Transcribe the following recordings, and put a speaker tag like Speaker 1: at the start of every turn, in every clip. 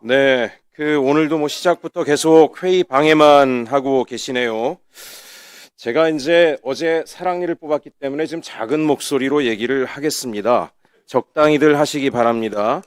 Speaker 1: 네, 오늘도 뭐 시작부터 계속 회의 방해만 하고 계시네요. 제가 이제 어제 사랑니를 뽑았기 때문에 좀 작은 목소리로 얘기를 하겠습니다. 적당히들 하시기 바랍니다.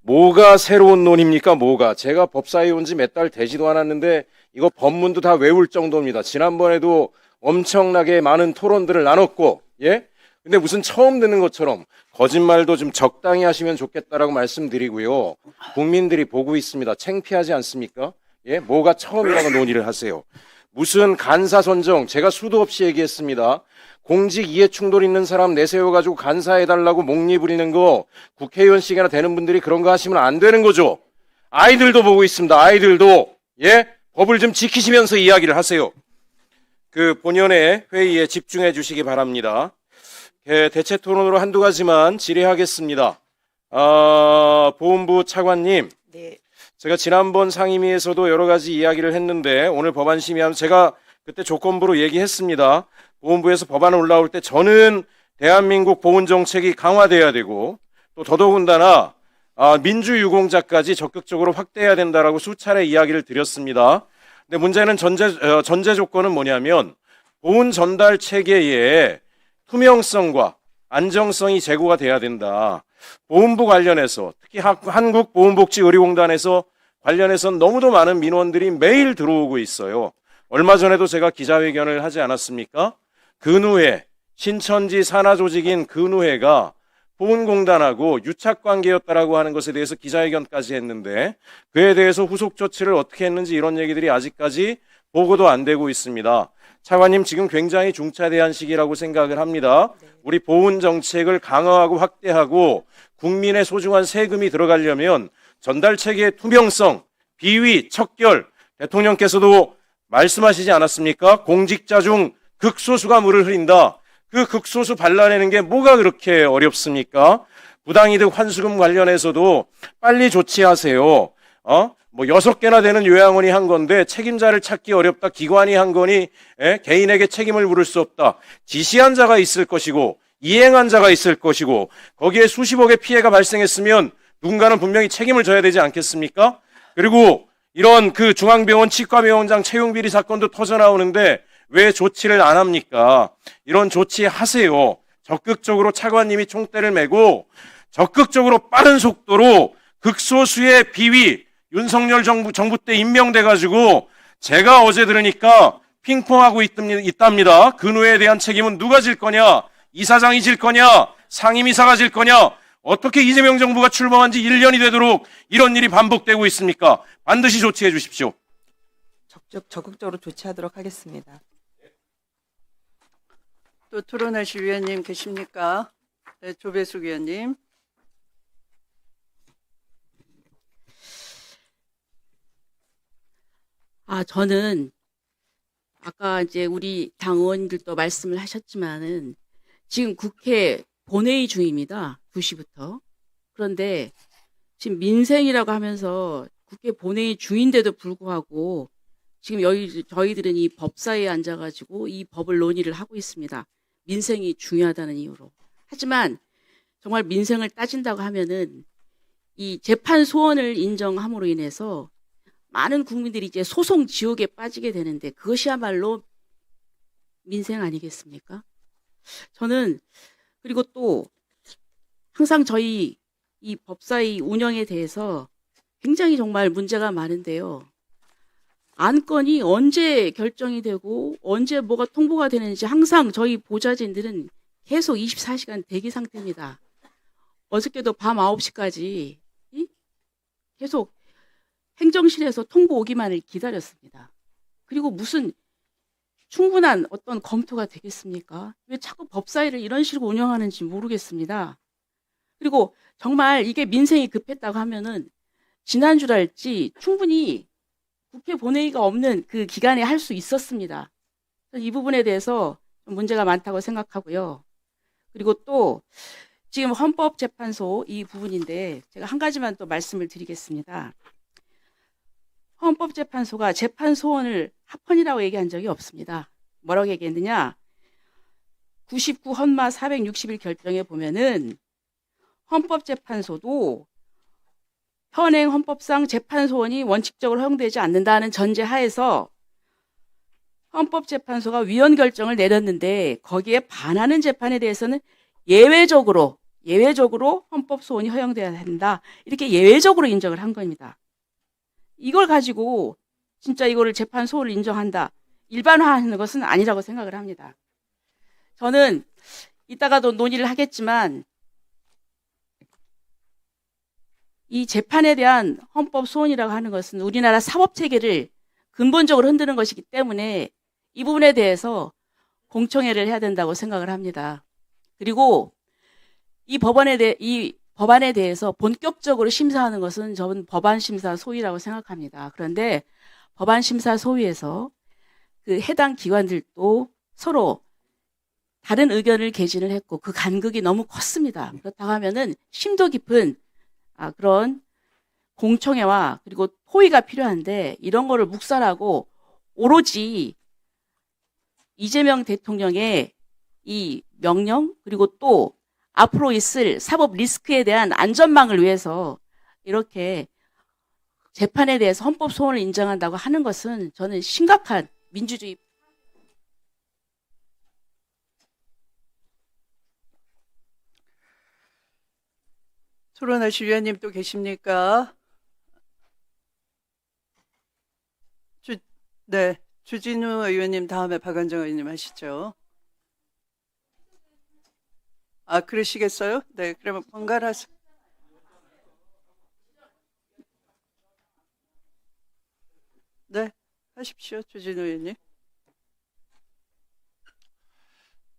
Speaker 1: 뭐가 새로운 논입니까? 뭐가? 제가 법사위에 온 지 몇 달 되지도 않았는데 이거 법문도 다 외울 정도입니다. 지난번에도 엄청나게 많은 토론들을 나눴고, 예? 근데 무슨 처음 듣는 것처럼 거짓말도 좀 적당히 하시면 좋겠다라고 말씀드리고요. 국민들이 보고 있습니다. 창피하지 않습니까? 예? 뭐가 처음이라고 논의를 하세요. 무슨 간사 선정, 제가 수도 없이 얘기했습니다. 공직 이해 충돌 있는 사람 내세워가지고 간사해달라고 목리 부리는 거 국회의원씩이나 되는 분들이 그런 거 하시면 안 되는 거죠. 아이들도 보고 있습니다. 아이들도. 예? 법을 좀 지키시면서 이야기를 하세요. 본연의 회의에 집중해 주시기 바랍니다. 대체 토론으로 한두 가지만 질의하겠습니다. 보훈부 차관님,
Speaker 2: 네,
Speaker 1: 제가 지난번 상임위에서도 여러 가지 이야기를 했는데 오늘 법안 심의하면 제가 그때 조건부로 얘기했습니다. 보훈부에서 법안 올라올 때 저는 대한민국 보훈 정책이 강화돼야 되고 또 더더군다나 민주유공자까지 적극적으로 확대해야 된다라고 수차례 이야기를 드렸습니다. 근데 문제는 전제 조건은 뭐냐면 보훈 전달 체계에 투명성과 안정성이 제고가 돼야 된다. 보훈부 관련해서 특히 한국보훈복지의료공단에서 관련해서 너무도 많은 민원들이 매일 들어오고 있어요. 얼마 전에도 제가 기자회견을 하지 않았습니까? 근우회, 신천지 산하조직인 근우회가 보훈공단하고 유착관계였다라고 하는 것에 대해서 기자회견까지 했는데 그에 대해서 후속 조치를 어떻게 했는지 이런 얘기들이 아직까지 보고도 안 되고 있습니다. 차관님 지금 굉장히 중차대한 시기라고 생각을 합니다. 우리 보훈 정책을 강화하고 확대하고 국민의 소중한 세금이 들어가려면 전달 체계의 투명성, 비위, 척결, 대통령께서도 말씀하시지 않았습니까? 공직자 중 극소수가 물을 흐린다. 그 극소수 발라내는 게 뭐가 그렇게 어렵습니까? 부당이득 환수금 관련해서도 빨리 조치하세요. 뭐 6개나 되는 요양원이 한 건데 책임자를 찾기 어렵다. 기관이 한 거니 개인에게 책임을 물을 수 없다. 지시한 자가 있을 것이고 이행한 자가 있을 것이고 거기에 수십억의 피해가 발생했으면 누군가는 분명히 책임을 져야 되지 않겠습니까? 그리고 이런 중앙병원 치과병원장 채용비리 사건도 터져나오는데 왜 조치를 안 합니까? 이런 조치 하세요. 적극적으로 차관님이 총대를 메고 적극적으로 빠른 속도로 극소수의 비위 윤석열 정부 때 임명돼가지고 제가 어제 들으니까 핑퐁하고 있답니다. 근우에 대한 책임은 누가 질 거냐? 이사장이 질 거냐? 상임이사가 질 거냐? 어떻게 이재명 정부가 출범한 지 1년이 되도록 이런 일이 반복되고 있습니까? 반드시 조치해 주십시오.
Speaker 2: 적극적으로 조치하도록 하겠습니다. 또 토론하실 위원님 계십니까? 네, 조배숙 위원님.
Speaker 3: 저는 아까 이제 우리 당 의원들도 말씀을 하셨지만은 지금 국회 본회의 중입니다. 2시부터. 그런데 지금 민생이라고 하면서 국회 본회의 중인데도 불구하고 지금 저희들은 이 법사위에 앉아가지고 이 법을 논의를 하고 있습니다. 민생이 중요하다는 이유로. 하지만 정말 민생을 따진다고 하면은 이 재판 소원을 인정함으로 인해서 많은 국민들이 이제 소송 지옥에 빠지게 되는데 그것이야말로 민생 아니겠습니까? 저는 그리고 또 항상 저희 이 법사위 운영에 대해서 굉장히 정말 문제가 많은데요. 안건이 언제 결정이 되고 언제 뭐가 통보가 되는지 항상 저희 보좌진들은 계속 24시간 대기 상태입니다. 어저께도 밤 9시까지 계속 행정실에서 통보 오기만을 기다렸습니다. 그리고 무슨 충분한 어떤 검토가 되겠습니까? 왜 자꾸 법사위를 이런 식으로 운영하는지 모르겠습니다. 그리고 정말 이게 민생이 급했다고 하면은 지난주랄지 충분히 국회 본회의가 없는 그 기간에 할 수 있었습니다. 이 부분에 대해서 좀 문제가 많다고 생각하고요. 그리고 또 지금 헌법재판소 이 부분인데 제가 한 가지만 또 말씀을 드리겠습니다. 헌법재판소가 재판 소원을 합헌이라고 얘기한 적이 없습니다. 뭐라고 얘기했느냐? 99 헌마 460일 결정에 보면은 헌법재판소도 현행 헌법상 재판소원이 원칙적으로 허용되지 않는다는 전제 하에서 헌법재판소가 위헌 결정을 내렸는데 거기에 반하는 재판에 대해서는 예외적으로 헌법소원이 허용돼야 된다. 이렇게 예외적으로 인정을 한 겁니다. 이걸 가지고 진짜 이거를 재판소원을 인정한다. 일반화하는 것은 아니라고 생각을 합니다. 저는 이따가도 논의를 하겠지만 이 재판에 대한 헌법 소원이라고 하는 것은 우리나라 사법체계를 근본적으로 흔드는 것이기 때문에 이 부분에 대해서 공청회를 해야 된다고 생각을 합니다. 그리고 이 법안에 대해서 본격적으로 심사하는 것은 저는 법안심사 소위라고 생각합니다. 그런데 법안심사 소위에서 그 해당 기관들도 서로 다른 의견을 개진을 했고 그 간극이 너무 컸습니다. 그렇다고 하면은 심도 깊은 그런 공청회와 그리고 토의가 필요한데 이런 거를 묵살하고 오로지 이재명 대통령의 이 명령 그리고 또 앞으로 있을 사법 리스크에 대한 안전망을 위해서 이렇게 재판에 대해서 헌법 소원을 인정한다고 하는 것은 저는 심각한 민주주의
Speaker 2: 토론하실 위원님 또 계십니까? 네, 주진우 의원님 다음에 박원정 의원님 하시죠. 그러시겠어요? 네, 그러면 번갈아서. 네, 하십시오, 주진우 의원님.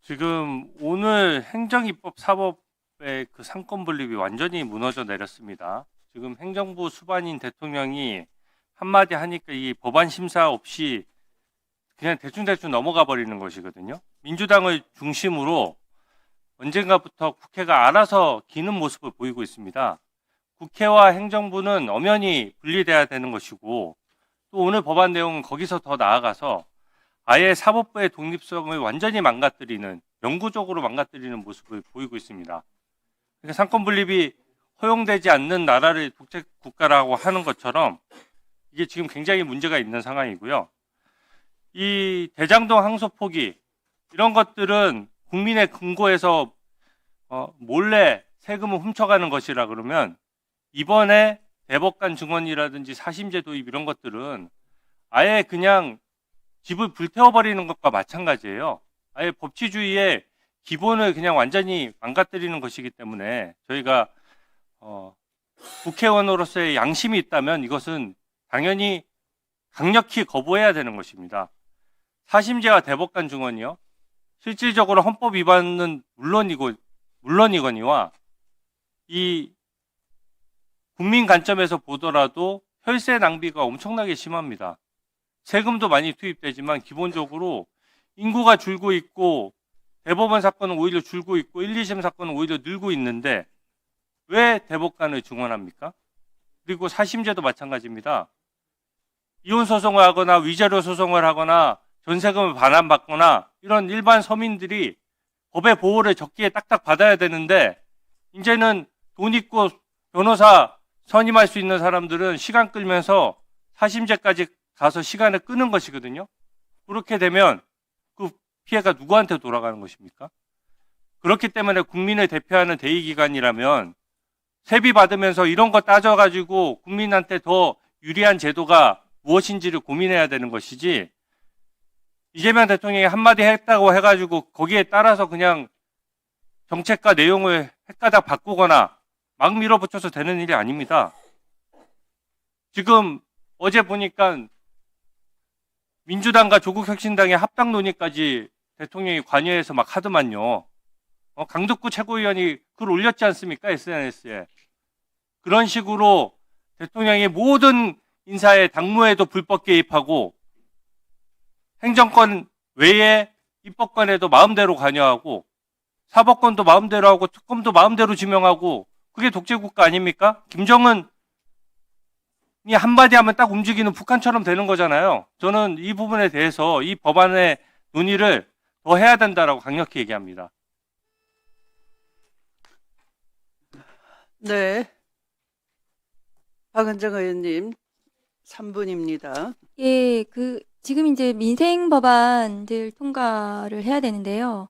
Speaker 4: 지금 오늘 행정입법 사법의 그 상권 분립이 완전히 무너져 내렸습니다. 지금 행정부 수반인 대통령이 한마디 하니까 이 법안 심사 없이 그냥 대충대충 넘어가 버리는 것이거든요. 민주당을 중심으로 언젠가부터 국회가 알아서 기는 모습을 보이고 있습니다. 국회와 행정부는 엄연히 분리돼야 되는 것이고 또 오늘 법안 내용은 거기서 더 나아가서 아예 사법부의 독립성을 완전히 망가뜨리는, 영구적으로 망가뜨리는 모습을 보이고 있습니다. 그러니까 상권 분립이 허용되지 않는 나라를 독재 국가라고 하는 것처럼 이게 지금 굉장히 문제가 있는 상황이고요. 이 대장동 항소 포기 이런 것들은 국민의 금고에서 몰래 세금을 훔쳐가는 것이라 그러면 이번에 대법관 증언이라든지 사심제 도입 이런 것들은 아예 그냥 집을 불태워버리는 것과 마찬가지예요. 아예 법치주의의 기본을 그냥 완전히 망가뜨리는 것이기 때문에 저희가 국회의원으로서의 양심이 있다면 이것은 당연히 강력히 거부해야 되는 것입니다. 사심제와 대법관 증언이요. 실질적으로 헌법 위반은 물론이거니와 이 국민 관점에서 보더라도 혈세 낭비가 엄청나게 심합니다. 세금도 많이 투입되지만 기본적으로 인구가 줄고 있고 대법원 사건은 오히려 줄고 있고 1, 2심 사건은 오히려 늘고 있는데 왜 대법관을 증언합니까? 그리고 사심제도 마찬가지입니다. 이혼 소송을 하거나 위자료 소송을 하거나 전세금을 반환받거나 이런 일반 서민들이 법의 보호를 적기에 딱딱 받아야 되는데 이제는 돈 있고 변호사 선임할 수 있는 사람들은 시간 끌면서 사심제까지 가서 시간을 끄는 것이거든요. 그렇게 되면 그 피해가 누구한테 돌아가는 것입니까? 그렇기 때문에 국민을 대표하는 대의기관이라면 세비 받으면서 이런 거 따져가지고 국민한테 더 유리한 제도가 무엇인지를 고민해야 되는 것이지 이재명 대통령이 한마디 했다고 해가지고 거기에 따라서 그냥 정책과 내용을 헷가닥 바꾸거나 막 밀어붙여서 되는 일이 아닙니다. 지금 어제 보니까 민주당과 조국혁신당의 합당 논의까지 대통령이 관여해서 막 하더만요. 강덕구 최고위원이 글 올렸지 않습니까? SNS에. 그런 식으로 대통령이 모든 인사에 당무에도 불법 개입하고 행정권 외에 입법권에도 마음대로 관여하고 사법권도 마음대로 하고 특검도 마음대로 지명하고 그게 독재국가 아닙니까? 김정은이 한마디 하면 딱 움직이는 북한처럼 되는 거잖아요. 저는 이 부분에 대해서 이 법안의 논의를 더 해야 된다라고 강력히 얘기합니다.
Speaker 2: 네. 박은정 의원님 3분입니다.
Speaker 5: 예, 지금 이제 민생 법안들 통과를 해야 되는데요.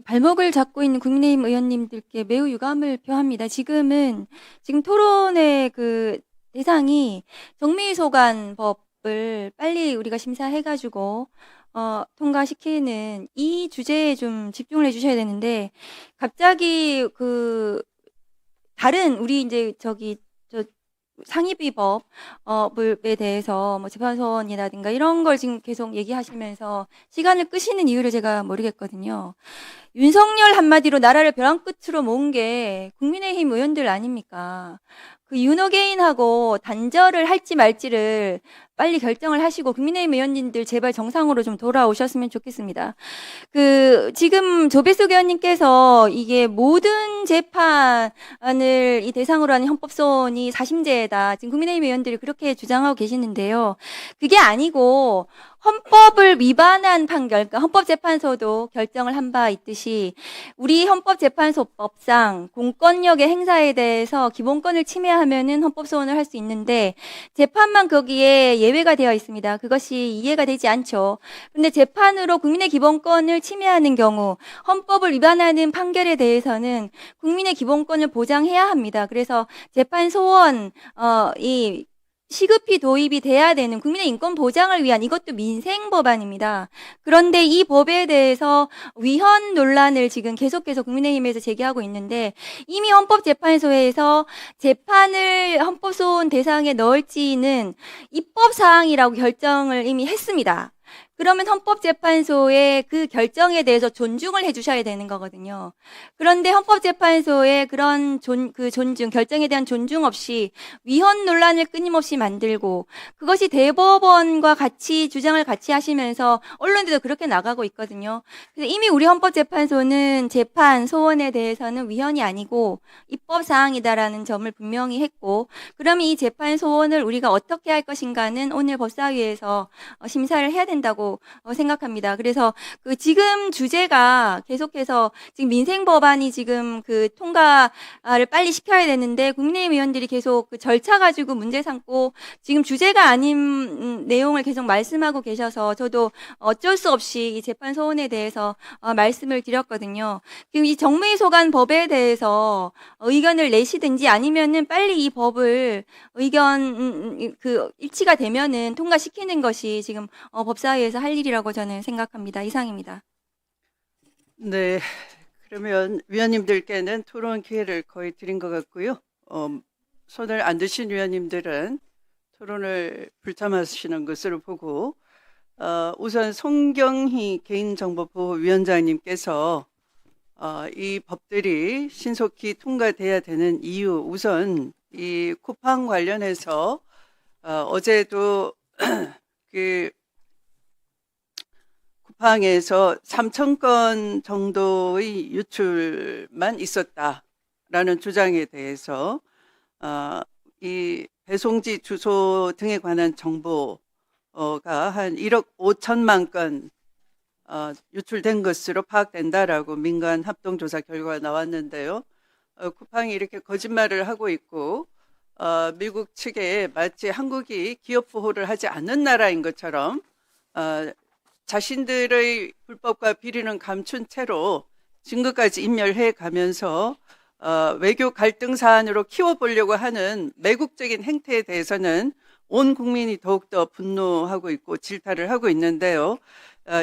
Speaker 5: 발목을 잡고 있는 국민의힘 의원님들께 매우 유감을 표합니다. 지금 토론의 대상이 정미소관법을 빨리 우리가 심사해가지고, 통과시키는 이 주제에 좀 집중을 해주셔야 되는데, 갑자기 다른 우리 이제 상임위법에 대해서 뭐 재판소원이라든가 이런 걸 지금 계속 얘기하시면서 시간을 끄시는 이유를 제가 모르겠거든요. 윤석열 한마디로 나라를 벼랑 끝으로 모은 게 국민의힘 의원들 아닙니까? 윤호개인하고 단절을 할지 말지를 빨리 결정을 하시고 국민의힘 의원님들 제발 정상으로 좀 돌아오셨으면 좋겠습니다. 지금 조배숙 의원님께서 이게 모든 재판을 이 대상으로 하는 헌법소원이 사심제다. 지금 국민의힘 의원들이 그렇게 주장하고 계시는데요. 그게 아니고 헌법을 위반한 판결, 그러니까 헌법재판소도 결정을 한 바 있듯이 우리 헌법재판소법상 공권력의 행사에 대해서 기본권을 침해하면은 헌법소원을 할 수 있는데 재판만 거기에 예외가 되어 있습니다. 그것이 이해가 되지 않죠. 그런데 재판으로 국민의 기본권을 침해하는 경우 헌법을 위반하는 판결에 대해서는 국민의 기본권을 보장해야 합니다. 그래서 재판소원 이 시급히 도입이 돼야 되는 국민의 인권 보장을 위한 이것도 민생 법안입니다. 그런데 이 법에 대해서 위헌 논란을 지금 계속해서 국민의힘에서 제기하고 있는데 이미 헌법재판소에서 재판을 헌법소원 대상에 넣을지는 입법사항이라고 결정을 이미 했습니다. 그러면 헌법재판소의 그 결정에 대해서 존중을 해주셔야 되는 거거든요. 그런데 헌법재판소의 그런 존중, 결정에 대한 존중 없이 위헌 논란을 끊임없이 만들고 그것이 대법원과 같이 주장을 같이 하시면서 언론들도 그렇게 나가고 있거든요. 그래서 이미 우리 헌법재판소는 재판 소원에 대해서는 위헌이 아니고 입법사항이다라는 점을 분명히 했고 그러면 이 재판 소원을 우리가 어떻게 할 것인가는 오늘 법사위에서 심사를 해야 된다고 생각합니다. 그래서 지금 주제가 계속해서 지금 민생 법안이 지금 통과를 빨리 시켜야 되는데 국민의힘 의원들이 계속 절차 가지고 문제 삼고 지금 주제가 아닌 내용을 계속 말씀하고 계셔서 저도 어쩔 수 없이 이 재판 소원에 대해서 말씀을 드렸거든요. 지금 이 정무위소관 법에 대해서 의견을 내시든지 아니면은 빨리 이 법을 의견 일치가 되면은 통과시키는 것이 지금 법사위에서 할 일이라고 저는 생각합니다. 이상입니다.
Speaker 2: 네, 그러면 위원님들께는 토론 기회를 거의 드린 것 같고요. 손을 안 드신 위원님들은 토론을 불참하시는 것으로 보고 우선 송경희 개인정보보호위원장님께서 이 법들이 신속히 통과돼야 되는 이유 우선 이 쿠팡 관련해서 어제도 쿠팡에서 3,000건 정도의 유출만 있었다라는 주장에 대해서 이 배송지 주소 등에 관한 정보가 한 1억 5천만 건 유출된 것으로 파악된다라고 민간 합동조사 결과가 나왔는데요. 쿠팡이 이렇게 거짓말을 하고 있고 미국 측에 마치 한국이 기업 보호를 하지 않는 나라인 것처럼 자신들의 불법과 비리는 감춘 채로 증거까지 인멸해 가면서 외교 갈등 사안으로 키워보려고 하는 매국적인 행태에 대해서는 온 국민이 더욱더 분노하고 있고 질타를 하고 있는데요.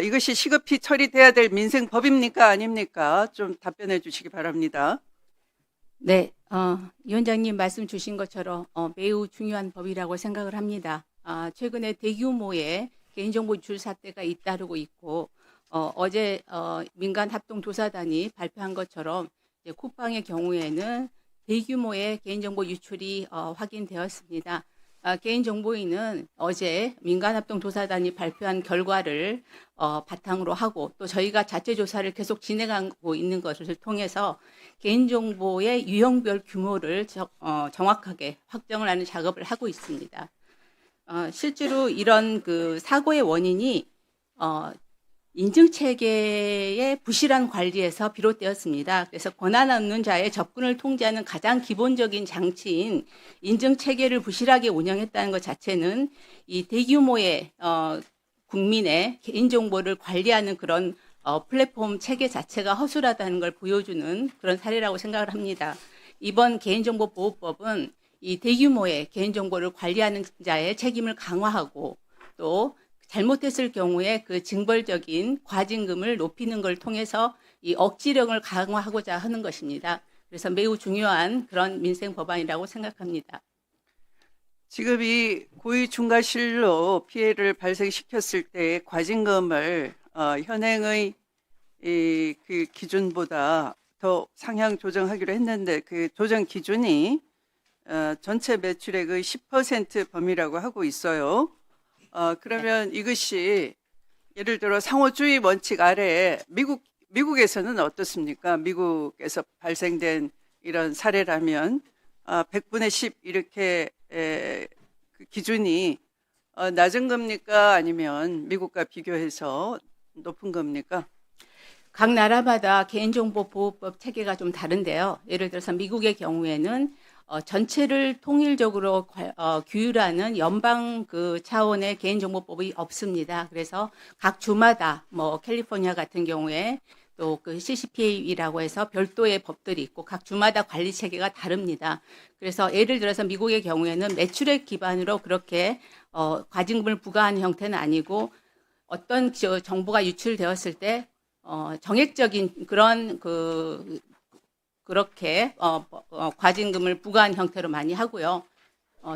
Speaker 2: 이것이 시급히 처리돼야 될 민생법입니까? 아닙니까? 좀 답변해 주시기 바랍니다.
Speaker 3: 네, 위원장님 말씀 주신 것처럼 매우 중요한 법이라고 생각을 합니다. 최근에 대규모의 개인정보 유출 사태가 잇따르고 있고 어제 민간 합동조사단이 발표한 것처럼 이제 쿠팡의 경우에는 대규모의 개인정보 유출이 확인되었습니다. 개인정보위는 어제 민간합동조사단이 발표한 결과를 바탕으로 하고 또 저희가 자체 조사를 계속 진행하고 있는 것을 통해서 개인정보의 유형별 규모를 정확하게 확정을 하는 작업을 하고 있습니다. 실제로 이런 사고의 원인이
Speaker 6: 인증 체계의 부실한 관리에서 비롯되었습니다. 그래서 권한 없는 자의 접근을 통제하는 가장 기본적인 장치인 인증 체계를 부실하게 운영했다는 것 자체는 이 대규모의 국민의 개인정보를 관리하는 그런 플랫폼 체계 자체가 허술하다는 걸 보여주는 그런 사례라고 생각을 합니다. 이번 개인정보보호법은 이 대규모의 개인정보를 관리하는 자의 책임을 강화하고 또 잘못했을 경우에 그 징벌적인 과징금을 높이는 걸 통해서 이 억지력을 강화하고자 하는 것입니다. 그래서 매우 중요한 그런 민생 법안이라고 생각합니다.
Speaker 2: 지금 이 고의 중과실로 피해를 발생시켰을 때 과징금을 현행의 그 기준보다 더 상향 조정하기로 했는데 그 조정 기준이 전체 매출액의 10% 범위라고 하고 있어요. 그러면 이것이 예를 들어 상호주의 원칙 아래에 미국에서는 어떻습니까? 미국에서 발생된 이런 사례라면 100분의 10 이렇게 그 기준이 낮은 겁니까? 아니면 미국과 비교해서 높은 겁니까?
Speaker 6: 각 나라마다 개인정보보호법 체계가 좀 다른데요. 예를 들어서 미국의 경우에는 전체를 통일적으로 규율하는 연방 그 차원의 개인정보법이 없습니다. 그래서 각 주마다 뭐 캘리포니아 같은 경우에 또 그 CCPA라고 해서 별도의 법들이 있고 각 주마다 관리 체계가 다릅니다. 그래서 예를 들어서 미국의 경우에는 매출액 기반으로 그렇게 과징금을 부과하는 형태는 아니고 어떤 정보가 유출되었을 때 정액적인 그런 그렇게 과징금을 부과한 형태로 많이 하고요.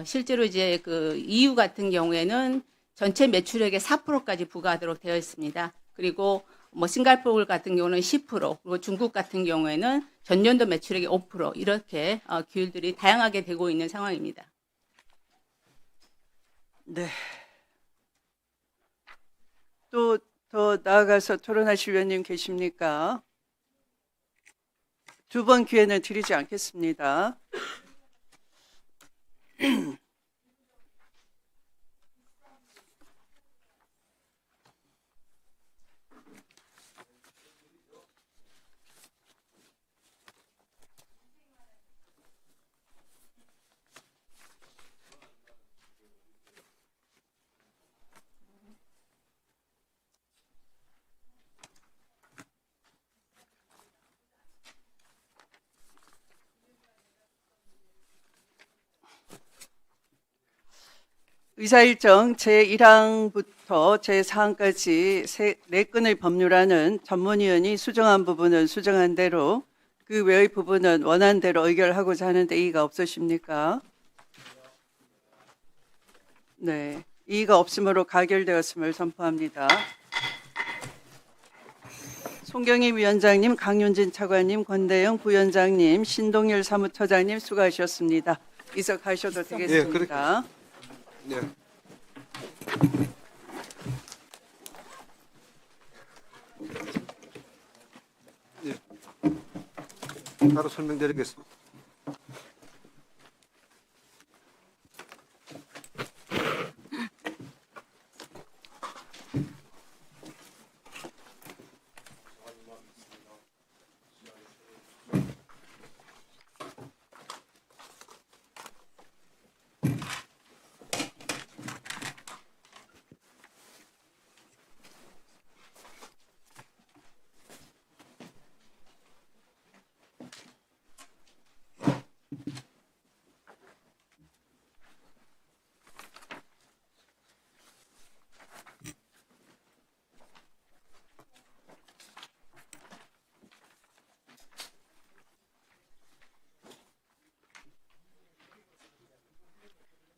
Speaker 6: 실제로 이제 그 EU 같은 경우에는 전체 매출액의 4%까지 부과하도록 되어 있습니다. 그리고 뭐 싱가포르 같은 경우는 10%, 그리고 중국 같은 경우에는 전년도 매출액의 5% 이렇게 규율들이 다양하게 되고 있는 상황입니다.
Speaker 2: 네. 또 더 나아가서 토론하실 위원님 계십니까? 두 번 기회는 드리지 않겠습니다. 의사일정 제1항부터 제4항까지 4건의 법률안은 전문위원이 수정한 부분은 수정한 대로 그 외의 부분은 원한 대로 의결하고자 하는데 이의가 없으십니까? 네, 이의가 없으므로 가결되었음을 선포합니다. 송경희 위원장님, 강윤진 차관님, 권대영 부위원장님, 신동열 사무처장님 수고하셨습니다. 이석하셔도 되겠습니다.
Speaker 7: 네. 네. 바로 설명드리겠습니다.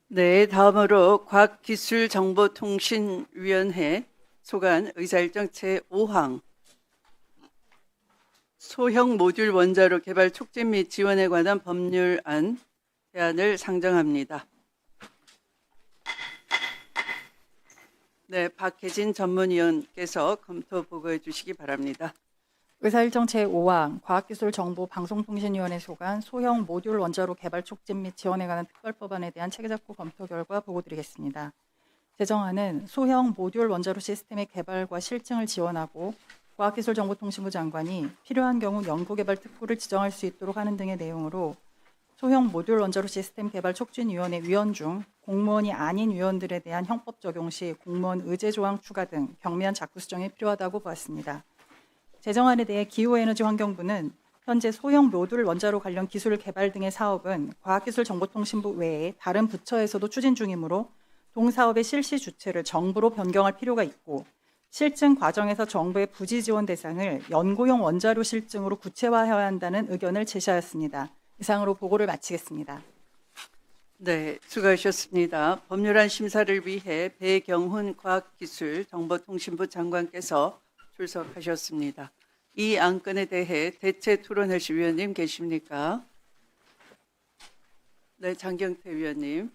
Speaker 2: 네, 다음으로 과학기술정보통신위원회 소관 의사일정 제5항 소형 모듈 원자로 개발 촉진 및 지원에 관한 법률안 대안을 상정합니다. 네, 박혜진 전문위원께서 검토 보고해 주시기 바랍니다.
Speaker 8: 의사일정 제5항 과학기술정보방송통신위원회 소관 소형 모듈 원자로 개발 촉진 및 지원에 관한 특별법안에 대한 체계작구 검토 결과 보고드리겠습니다. 제정안은 소형 모듈 원자로 시스템의 개발과 실증을 지원하고 과학기술정보통신부 장관이 필요한 경우 연구개발 특구를 지정할 수 있도록 하는 등의 내용으로 소형 모듈 원자로 시스템 개발 촉진위원회 위원 중 공무원이 아닌 위원들에 대한 형법 적용 시 공무원 의제 조항 추가 등 경미한 작부 수정이 필요하다고 보았습니다. 제정안에 대해 기후에너지환경부는 현재 소형 모듈 원자로 관련 기술 개발 등의 사업은 과학기술정보통신부 외에 다른 부처에서도 추진 중이므로 동사업의 실시 주체를 정부로 변경할 필요가 있고 실증 과정에서 정부의 부지 지원 대상을 연구용 원자료 실증으로 구체화해야 한다는 의견을 제시하였습니다. 이상으로 보고를 마치겠습니다.
Speaker 2: 네, 수고하셨습니다. 법률안 심사를 위해 배경훈 과학기술정보통신부 장관께서 출석하셨습니다. 이 안건에 대해 대체 토론하실 위원님 계십니까? 네, 장경태 위원님.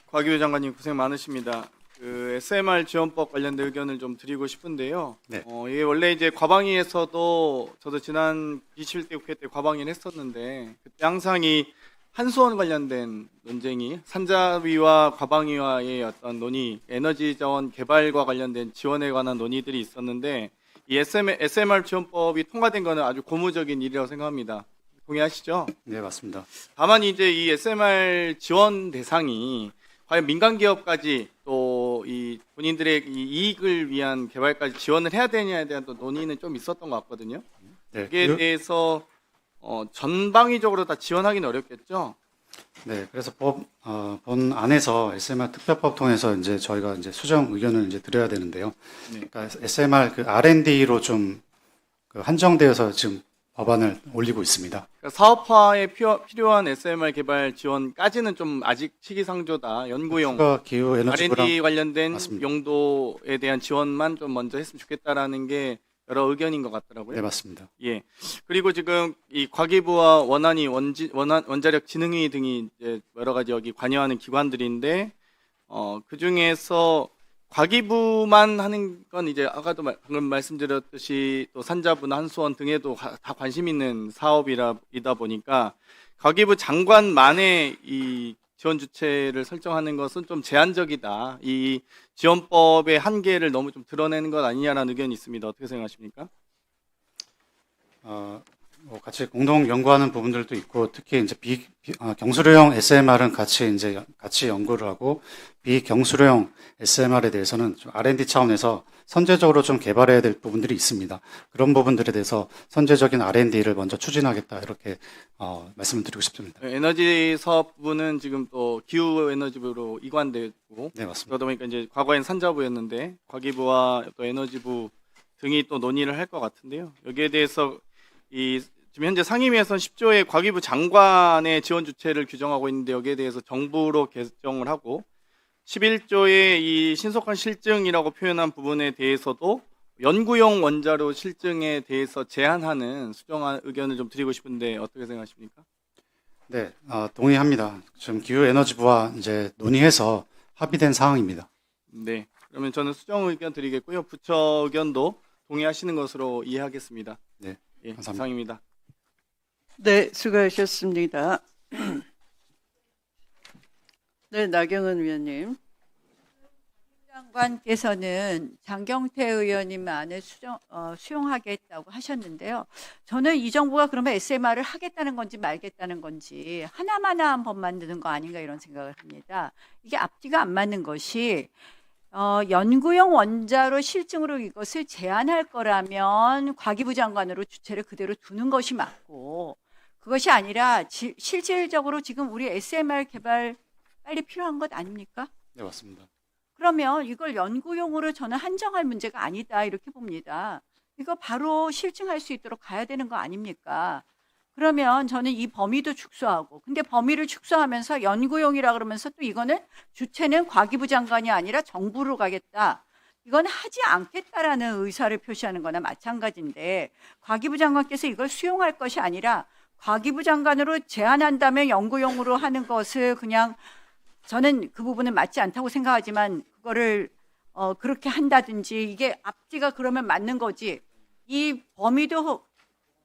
Speaker 9: 과기부 장관님 고생 많으십니다. 그 SMR 지원법 관련된 의견을 좀 드리고 싶은데요.
Speaker 10: 네.
Speaker 9: 이게 원래 이제 과방위에서도 저도 지난 21대 국회 때 과방위를 했었는데 그때 항상 이 한수원 관련된 논쟁이 산자위와 과방위와의 어떤 논의, 에너지 자원 개발과 관련된 지원에 관한 논의들이 있었는데 이 SMR 지원법이 통과된 거는 아주 고무적인 일이라고 생각합니다. 동의하시죠?
Speaker 10: 네, 맞습니다.
Speaker 9: 다만 이제 이 SMR 지원 대상이 과연 민간 기업까지 또 이 본인들의 이 이익을 위한 개발까지 지원을 해야 되냐에 대한 또 논의는 좀 있었던 것 같거든요.
Speaker 10: 네,
Speaker 9: 여기에 대해서 전방위적으로 다 지원하기는 어렵겠죠.
Speaker 10: 네, 그래서 본 안에서 SMR 특별법 통해서 이제 저희가 이제 수정 의견을 이제 드려야 되는데요.
Speaker 9: 네.
Speaker 10: 그러니까 SMR 그 R&D로 좀 그 한정되어서 지금 법안을 올리고 있습니다.
Speaker 9: 그러니까 사업화에 필요한 SMR 개발 지원까지는 좀 아직 시기상조다. 연구용
Speaker 10: 추가 기후 에너지부랑
Speaker 9: R&D 관련된
Speaker 10: 맞습니다.
Speaker 9: 용도에 대한 지원만 좀 먼저 했으면 좋겠다라는 게 여러 의견인 것 같더라고요.
Speaker 10: 네, 맞습니다.
Speaker 9: 예. 그리고 지금 이 과기부와 원안이 원자력 진흥위 등이 이제 여러 가지 여기 관여하는 기관들인데 그 중에서 과기부만 하는 건 이제 아까도 방금 말씀드렸듯이 또 산자부나 한수원 등에도 다 관심 있는 사업이다 보니까 과기부 장관만의 이 지원 주체를 설정하는 것은 좀 제한적이다. 이 지원법의 한계를 너무 좀 드러내는 것 아니냐라는 의견이 있습니다. 어떻게 생각하십니까?
Speaker 10: 뭐 같이 공동 연구하는 부분들도 있고 특히 이제 경수료용 SMR은 같이 연구를 하고 비경수료용 SMR에 대해서는 좀 R&D 차원에서 선제적으로 좀 개발해야 될 부분들이 있습니다. 그런 부분들에 대해서 선제적인 R&D를 먼저 추진하겠다 이렇게 말씀을 드리고 싶습니다.
Speaker 9: 에너지 사업 부분은 지금 또 기후 에너지부로 이관되고
Speaker 10: 네, 맞습니다.
Speaker 9: 그러다 보니까 이제 과거엔 산자부였는데 과기부와 또 에너지부 등이 또 논의를 할 것 같은데요. 여기에 대해서 지금 현재 상임위에서는 10조의 과기부 장관의 지원 주체를 규정하고 있는데 여기에 대해서 정부로 개정을 하고 11조의 이 신속한 실증이라고 표현한 부분에 대해서도 연구용 원자로 실증에 대해서 제한하는 수정안 의견을 좀 드리고 싶은데 어떻게 생각하십니까?
Speaker 10: 네, 동의합니다. 지금 기후에너지부와 이제 논의해서 합의된 사항입니다.
Speaker 9: 네. 그러면 저는 수정 의견 드리겠고요. 부처 의견도 동의하시는 것으로 이해하겠습니다.
Speaker 10: 네.
Speaker 9: 예,
Speaker 10: 감사합니다.
Speaker 9: 이상입니다.
Speaker 2: 네, 수고하셨습니다. 네, 나경은 위원님.
Speaker 11: 장관께서는 장경태 의원님 안에 수용하겠다고 하셨는데요. 저는 이 정부가 그러면 SMR을 하겠다는 건지 말겠다는 건지 하나마나한 법 만드는 거 아닌가 이런 생각을 합니다. 이게 앞뒤가 안 맞는 것이 연구용 원자로 실증으로 이것을 제한할 거라면 과기부 장관으로 주체를 그대로 두는 것이 맞고 그것이 아니라 실질적으로 지금 우리 SMR 개발 빨리 필요한 것 아닙니까?
Speaker 10: 네, 맞습니다.
Speaker 11: 그러면 이걸 연구용으로 저는 한정할 문제가 아니다 이렇게 봅니다. 이거 바로 실증할 수 있도록 가야 되는 거 아닙니까? 그러면 저는 이 범위도 축소하고 근데 범위를 축소하면서 연구용이라 그러면서 또 이거는 주체는 과기부 장관이 아니라 정부로 가겠다. 이건 하지 않겠다라는 의사를 표시하는 거나 마찬가지인데 과기부 장관께서 이걸 수용할 것이 아니라 과기부 장관으로 제한한다면 연구용으로 하는 것을 그냥 저는 그 부분은 맞지 않다고 생각하지만 그거를 그렇게 한다든지 이게 앞뒤가 그러면 맞는 거지 이 범위도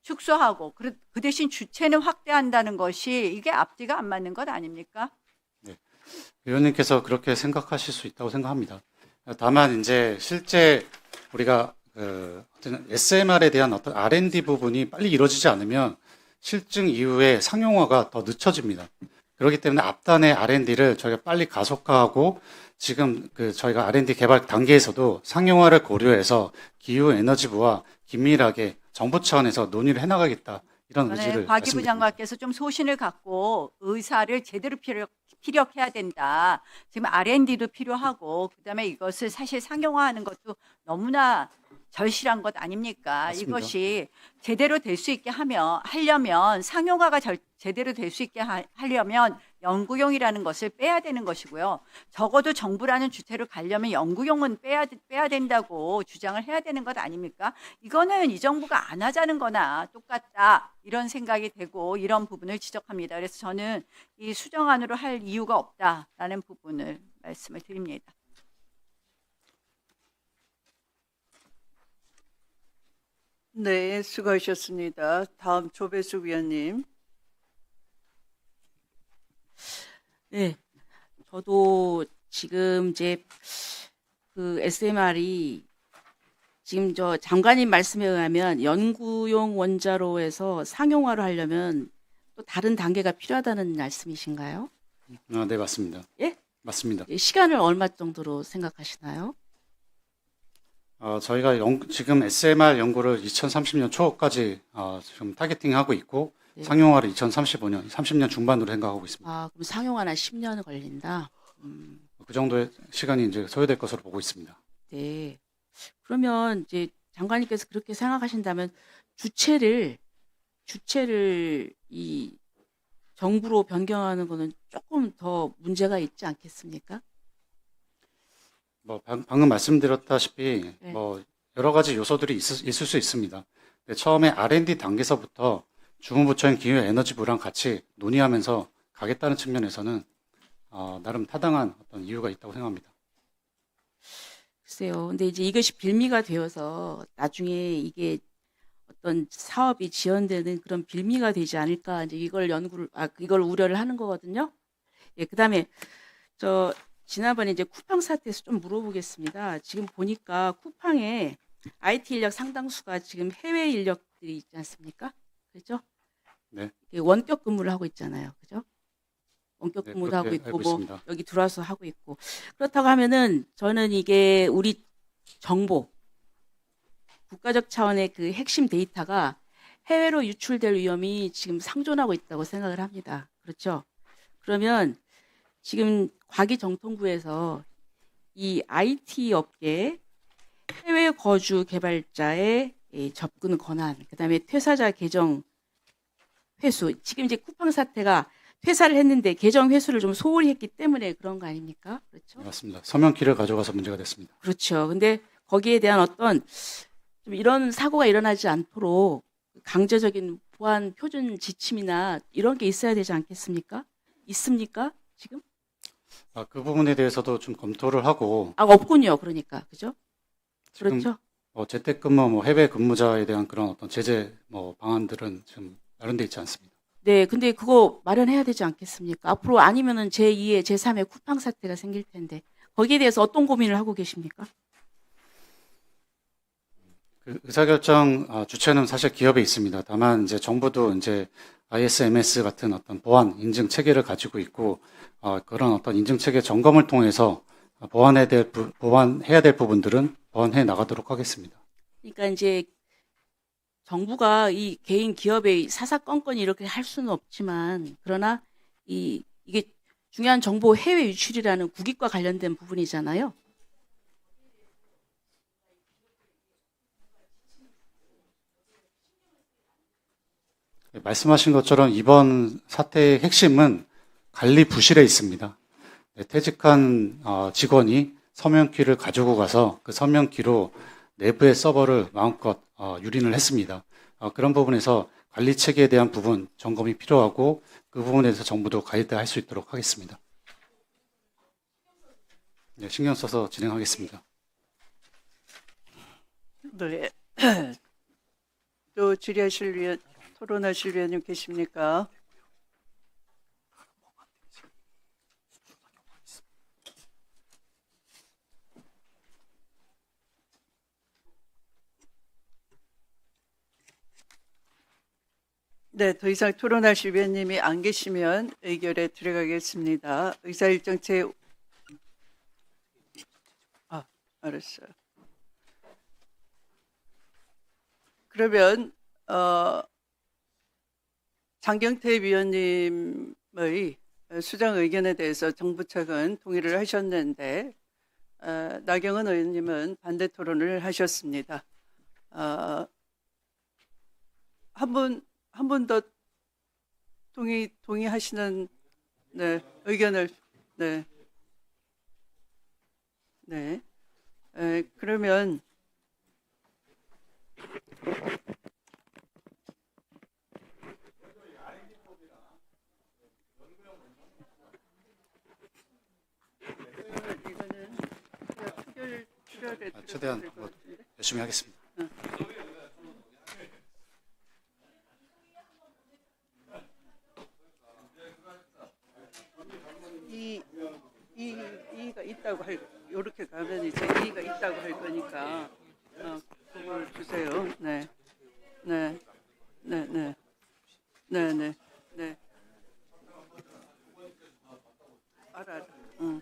Speaker 11: 축소하고 그 대신 주체는 확대한다는 것이 이게 앞뒤가 안 맞는 것 아닙니까?
Speaker 10: 네. 의원님께서 그렇게 생각하실 수 있다고 생각합니다. 다만 이제 실제 우리가 어떤 SMR에 대한 어떤 R&D 부분이 빨리 이루어지지 않으면 실증 이후에 상용화가 더 늦춰집니다. 그렇기 때문에 앞단의 R&D를 저희가 빨리 가속화하고 지금 저희가 R&D 개발 단계에서도 상용화를 고려해서 기후에너지부와 긴밀하게 정부 차원에서 논의를 해나가겠다. 이런 의지를
Speaker 11: 과기부
Speaker 10: 말씀드립니다.
Speaker 11: 장관께서 좀 소신을 갖고 의사를 제대로 피력해야 된다. 지금 R&D도 필요하고 그다음에 이것을 사실 상용화하는 것도 너무나 절실한 것 아닙니까?
Speaker 10: 맞습니다.
Speaker 11: 이것이 제대로 될 수 있게 하려면 상용화가 제대로 될 수 있게 하려면 연구용이라는 것을 빼야 되는 것이고요. 적어도 정부라는 주체를 가려면 연구용은 빼야 된다고 주장을 해야 되는 것 아닙니까? 이거는 이 정부가 안 하자는 거나 똑같다 이런 생각이 되고 이런 부분을 지적합니다. 그래서 저는 이 수정안으로 할 이유가 없다라는 부분을 말씀을 드립니다.
Speaker 2: 네, 수고하셨습니다. 다음 조배숙 위원님.
Speaker 3: 네, 저도 지금 이제 그 SMR이 지금 저 장관님 말씀에 의하면 연구용 원자로에서 상용화를 하려면 또 다른 단계가 필요하다는 말씀이신가요?
Speaker 10: 네, 맞습니다.
Speaker 3: 예?
Speaker 10: 맞습니다.
Speaker 3: 시간을 얼마 정도로 생각하시나요?
Speaker 10: 저희가 지금 SMR 연구를 2030년 초까지 지금 타겟팅하고 있고
Speaker 3: 네.
Speaker 10: 상용화를 2035년, 30년 중반으로 생각하고 있습니다.
Speaker 3: 아, 그럼 상용화는 10년 걸린다.
Speaker 10: 그 정도의 시간이 이제 소요될 것으로 보고 있습니다.
Speaker 3: 네. 그러면 이제 장관님께서 그렇게 생각하신다면 주체를 이 정부로 변경하는 거는 조금 더 문제가 있지 않겠습니까?
Speaker 10: 방금 말씀드렸다시피
Speaker 3: 네.
Speaker 10: 여러 가지 요소들이 있을 수 있습니다. 근데 처음에 R&D 단계에서부터 주무부처인 기후에너지부랑 같이 논의하면서 가겠다는 측면에서는 나름 타당한 어떤 이유가 있다고 생각합니다.
Speaker 3: 글쎄요. 근데 이제 이것이 빌미가 되어서 나중에 이게 어떤 사업이 지연되는 그런 빌미가 되지 않을까 이제 이걸 우려를 하는 거거든요. 예, 그다음에 지난번에 이제 쿠팡 사태에서 좀 물어보겠습니다. 지금 보니까 쿠팡에 IT 인력 상당수가 지금 해외 인력들이 있지 않습니까? 그렇죠?
Speaker 10: 네.
Speaker 3: 원격 근무를 하고 있잖아요. 그죠? 원격
Speaker 10: 네,
Speaker 3: 근무도 하고
Speaker 10: 그렇게
Speaker 3: 있고
Speaker 10: 알고 있습니다.
Speaker 3: 여기 들어와서 하고 있고 그렇다고 하면은 저는 이게 우리 정보 국가적 차원의 그 핵심 데이터가 해외로 유출될 위험이 지금 상존하고 있다고 생각을 합니다. 그렇죠? 그러면 지금 과기정통부에서 이 IT 업계 해외 거주 개발자의 접근 권한, 그다음에 퇴사자 계정 회수. 지금 이제 쿠팡 사태가 퇴사를 했는데 계정 회수를 좀 소홀히 했기 때문에 그런 거 아닙니까? 그렇죠?
Speaker 10: 맞습니다. 서명키를 가져가서 문제가 됐습니다.
Speaker 3: 그렇죠. 근데 거기에 대한 어떤 좀 이런 사고가 일어나지 않도록 강제적인 보안 표준 지침이나 이런 게 있어야 되지 않겠습니까? 있습니까? 지금?
Speaker 10: 그 부분에 대해서도 좀 검토를 하고
Speaker 3: 없군요. 그러니까. 그죠?
Speaker 10: 지금
Speaker 3: 그렇죠.
Speaker 10: 재택근무, 해외 근무자에 대한 그런 어떤 제재 방안들은 지금 마련돼 있지 않습니다.
Speaker 3: 네, 근데 그거 마련해야 되지 않겠습니까? 앞으로 아니면은 제2의, 제3의 쿠팡 사태가 생길 텐데 거기에 대해서 어떤 고민을 하고 계십니까?
Speaker 10: 그 의사결정 주체는 사실 기업에 있습니다. 다만 이제 정부도 이제 ISMS 같은 어떤 보안 인증 체계를 가지고 있고 그런 어떤 인증 체계 점검을 통해서 보완해야 될 부분들은 보완해 나가도록 하겠습니다.
Speaker 3: 그러니까 이제 정부가 이 개인 기업의 사사건건이 이렇게 할 수는 없지만 그러나 이게 중요한 정보 해외 유출이라는 국익과 관련된 부분이잖아요.
Speaker 10: 말씀하신 것처럼 이번 사태의 핵심은 관리 부실에 있습니다. 퇴직한 직원이 서명키를 가지고 가서 그 서명키로 내부의 서버를 마음껏 유린을 했습니다. 그런 부분에서 관리 체계에 대한 부분 점검이 필요하고 그 부분에 대해서 정부도 가이드할 수 있도록 하겠습니다. 네, 신경 써서 진행하겠습니다.
Speaker 2: 네. 또 질의하실 위원, 토론하실 위원님 계십니까? 네, 더 이상 토론하실 위원님이 안 계시면 의결에 들어가겠습니다. 의사일정 알았어요. 그러면 장경태 위원님의 수정 의견에 대해서 정부 측은 동의를 하셨는데 나경원 의원님은 반대 토론을 하셨습니다. 한 분 더 동의하시는 네, 의견을 네. 네. 그러면 이거는 표결에
Speaker 10: 최대한
Speaker 2: 들어가야 될것 같은데.
Speaker 10: 열심히 하겠습니다.
Speaker 2: 이의가 있다고 이렇게 가면 이제 이의가 있다고 할 거니까 그걸 주세요. 네, 네, 네, 네, 네, 네, 네. 알아. 응.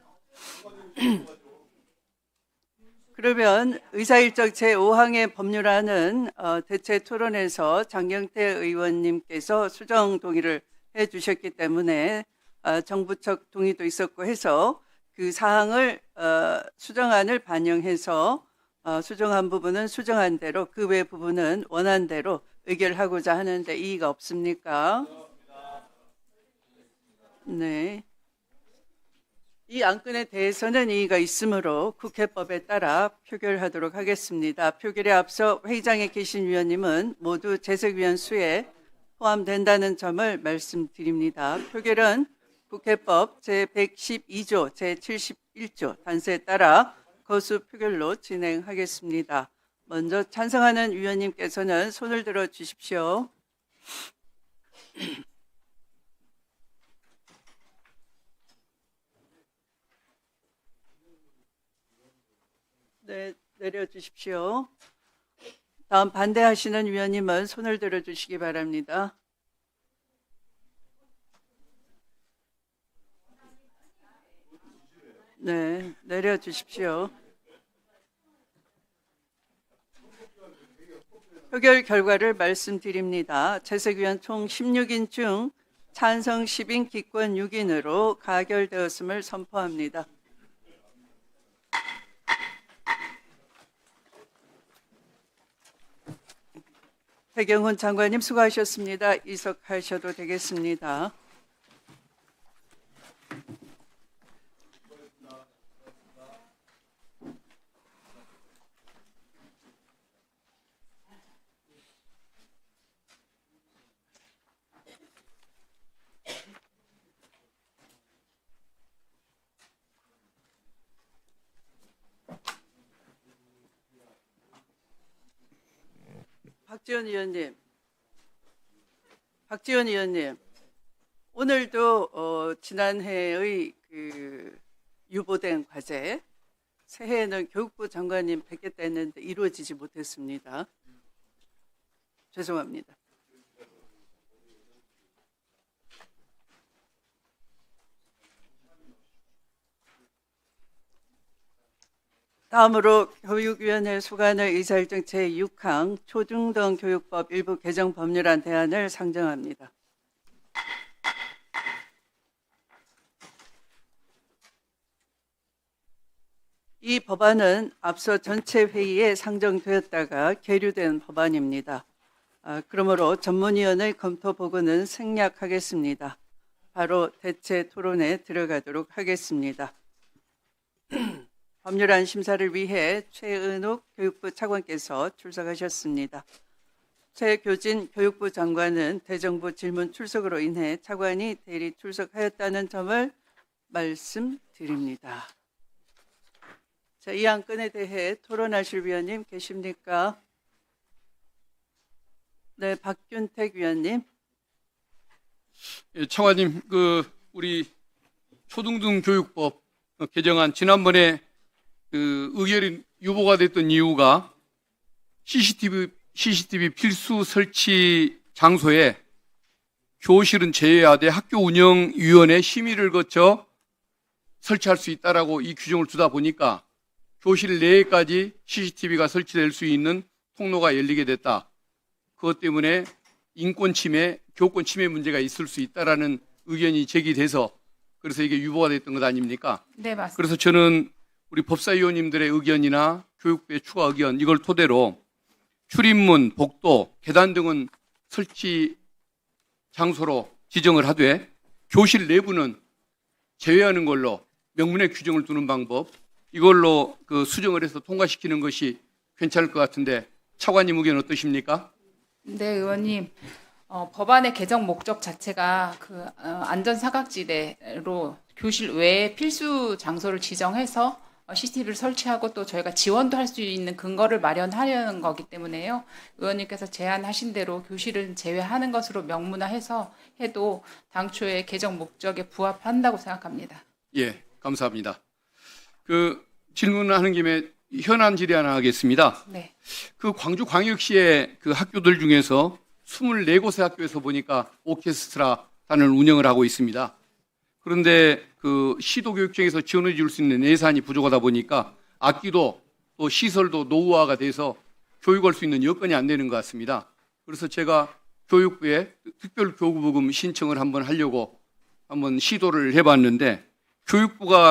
Speaker 2: 그러면 의사일정 제5항의 법률안은 대체 토론에서 장경태 의원님께서 수정 동의를 해주셨기 때문에 정부 측 동의도 있었고 해서 그 사항을 수정안을 반영해서 수정한 부분은 수정한 대로 그 외 부분은 원한 대로 의결하고자 하는데 이의가 없습니까? 네. 이 안건에 대해서는 이의가 있으므로 국회법에 따라 표결하도록 하겠습니다. 표결에 앞서 회의장에 계신 위원님은 모두 재석위원 수에 포함된다는 점을 말씀드립니다. 표결은 국회법 제112조, 제71조 단서에 따라 거수 표결로 진행하겠습니다. 먼저 찬성하는 위원님께서는 손을 들어 주십시오. 네, 내려주십시오. 다음 반대하시는 위원님은 손을 들어 주시기 바랍니다. 네, 내려주십시오. 표결 결과를 말씀드립니다. 재석위원 총 16인 중 찬성 10인, 기권 6인으로 가결되었음을 선포합니다. 배경훈 장관님 수고하셨습니다. 이석하셔도 되겠습니다. 박지원 의원님, 오늘도 지난해의 그 유보된 과제, 새해에는 교육부 장관님 뵙겠다 했는데 이루어지지 못했습니다. 죄송합니다. 다음으로 교육위원회 소관의 의사일정 제6항 초중등 교육법 일부 개정 법률안 대안을 상정합니다. 이 법안은 앞서 전체 회의에 상정되었다가 계류된 법안입니다. 그러므로 전문위원의 검토 보고는 생략하겠습니다. 바로 대체 토론에 들어가도록 하겠습니다. 법률안 심사를 위해 최은욱 교육부 차관께서 출석하셨습니다. 최교진 교육부 장관은 대정부 질문 출석으로 인해 차관이 대리 출석하였다는 점을 말씀드립니다. 자, 이 안건에 대해 토론하실 위원님 계십니까? 네, 박균택 위원님.
Speaker 12: 예, 차관님, 우리 초등등 교육법 개정안 지난번에 의결이 유보가 됐던 이유가 CCTV 필수 설치 장소에 교실은 제외하되 학교 운영위원회 심의를 거쳐 설치할 수 있다라고 이 규정을 두다 보니까 교실 내에까지 CCTV가 설치될 수 있는 통로가 열리게 됐다. 그것 때문에 인권 침해, 교권 침해 문제가 있을 수 있다라는 의견이 제기돼서 그래서 이게 유보가 됐던 것 아닙니까?
Speaker 13: 네, 맞습니다.
Speaker 12: 그래서 저는 우리 법사위원님들의 의견이나 교육부의 추가 의견 이걸 토대로 출입문, 복도, 계단 등은 설치 장소로 지정을 하되 교실 내부는 제외하는 걸로 명문의 규정을 두는 방법 이걸로 그 수정을 해서 통과시키는 것이 괜찮을 것 같은데 차관님 의견 어떠십니까?
Speaker 13: 네, 의원님. 법안의 개정 목적 자체가 안전 사각지대로 교실 외에 필수 장소를 지정해서 CCTV를 설치하고 또 저희가 지원도 할 수 있는 근거를 마련하려는 거기 때문에요. 의원님께서 제안하신 대로 교실은 제외하는 것으로 명문화해서 해도 당초의 개정 목적에 부합한다고 생각합니다.
Speaker 12: 예, 감사합니다. 그 질문하는 김에 현안 질의 하나 하겠습니다.
Speaker 13: 네.
Speaker 12: 그 광주광역시의 그 학교들 중에서 24곳의 학교에서 보니까 오케스트라단을 운영을 하고 있습니다. 그런데 그 시도교육청에서 지원해 줄 수 있는 예산이 부족하다 보니까 악기도 또 시설도 노후화가 돼서 교육할 수 있는 여건이 안 되는 것 같습니다. 그래서 제가 교육부에 특별교부금 신청을 한번 하려고 한번 시도를 해봤는데 교육부가